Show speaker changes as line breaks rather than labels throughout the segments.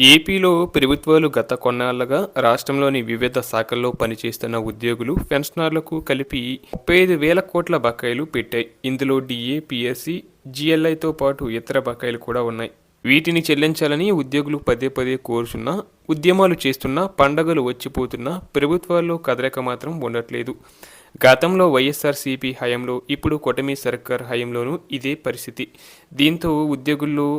ఏపీలో ప్రభుత్వాలు గత కొన్నాళ్లుగా రాష్ట్రంలోని వివిధ శాఖల్లో పనిచేస్తున్న ఉద్యోగులు, పెన్షనర్లకు కలిపి 35,000 కోట్ల బకాయిలు పెట్టాయి. ఇందులో డీఏ, పీఎస్సీ, జీఎల్ఐతో పాటు ఇతర బకాయిలు కూడా ఉన్నాయి. వీటిని చెల్లించాలని ఉద్యోగులు పదే పదే కోరుచున్నా, ఉద్యమాలు చేస్తున్నా, పండగలు వచ్చిపోతున్నా ప్రభుత్వాల్లో కదలిక మాత్రం ఉండట్లేదు. గతంలో వైఎస్ఆర్సీపీ హయాంలో, ఇప్పుడు కూటమి సర్కార్ హయాంలోనూ ఇదే పరిస్థితి. దీంతో ఉద్యోగుల్లో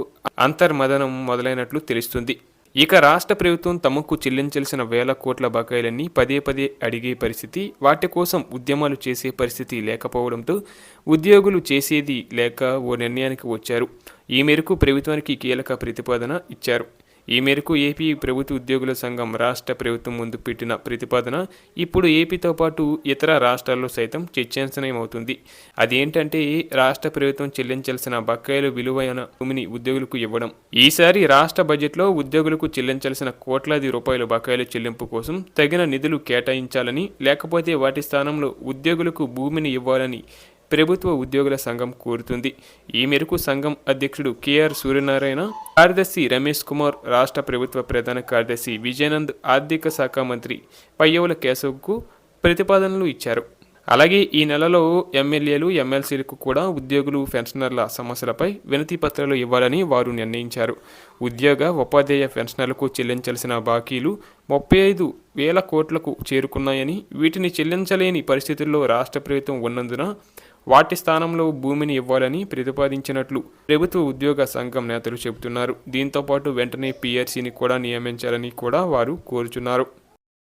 అంతర్మదనం మొదలైనట్లు తెలుస్తుంది. ఇక రాష్ట్ర ప్రభుత్వం తమకు చెల్లించాల్సిన వేల కోట్ల బకాయిలన్నీ పదే పదే అడిగే పరిస్థితి, వాటి కోసం ఉద్యమాలు చేసే పరిస్థితి లేకపోవడంతో ఉద్యోగులు చేసేది లేక ఓ నిర్ణయానికి వచ్చారు. ఈ మేరకు ప్రభుత్వానికి కీలక ప్రతిపాదన ఇచ్చారు. ఈ మేరకు ఏపీ ప్రభుత్వ ఉద్యోగుల సంఘం రాష్ట్ర ప్రభుత్వం ముందు పెట్టిన ప్రతిపాదన ఇప్పుడు ఏపీతో పాటు ఇతర రాష్ట్రాల్లో సైతం చర్చాంశనమవుతుంది. అదేంటంటే రాష్ట్ర ప్రభుత్వం చెల్లించాల్సిన బకాయిలు విలువైన భూమిని ఉద్యోగులకు ఇవ్వడం. ఈసారి రాష్ట్ర బడ్జెట్లో ఉద్యోగులకు చెల్లించాల్సిన కోట్లాది రూపాయల బకాయిల చెల్లింపు కోసం తగిన నిధులు కేటాయించాలని, లేకపోతే వాటి స్థానంలో ఉద్యోగులకు భూమిని ఇవ్వాలని ప్రభుత్వ ఉద్యోగుల సంఘం కోరుతుంది. ఈ మేరకు సంఘం అధ్యక్షుడు కేఆర్ సూర్యనారాయణ, కార్యదర్శి రమేష్ కుమార్, రాష్ట్ర ప్రభుత్వ ప్రధాన కార్యదర్శి విజయానంద్, ఆర్థిక శాఖ మంత్రి పయ్యవుల కేశవ్కు ప్రతిపాదనలు ఇచ్చారు. అలాగే ఈ నెలలో ఎమ్మెల్యేలు, ఎమ్మెల్సీలకు కూడా ఉద్యోగులు, పెన్షనర్ల సమస్యలపై వినతి పత్రాలు ఇవ్వాలని వారు నిర్ణయించారు. ఉద్యోగ, ఉపాధ్యాయ పెన్షనర్లకు చెల్లించాల్సిన బాకీలు 35,000 కోట్లకు చేరుకున్నాయని, వీటిని చెల్లించలేని పరిస్థితుల్లో రాష్ట్ర ప్రభుత్వం ఉన్నందున వాటి స్థానంలో భూమిని ఇవ్వాలని ప్రతిపాదించినట్లు ప్రభుత్వ ఉద్యోగ సంఘం నేతలు చెబుతున్నారు. దీంతో పాటు వెంటనే పీఆర్సీని కూడా నియమించాలని కూడా వారు కోరుచున్నారు.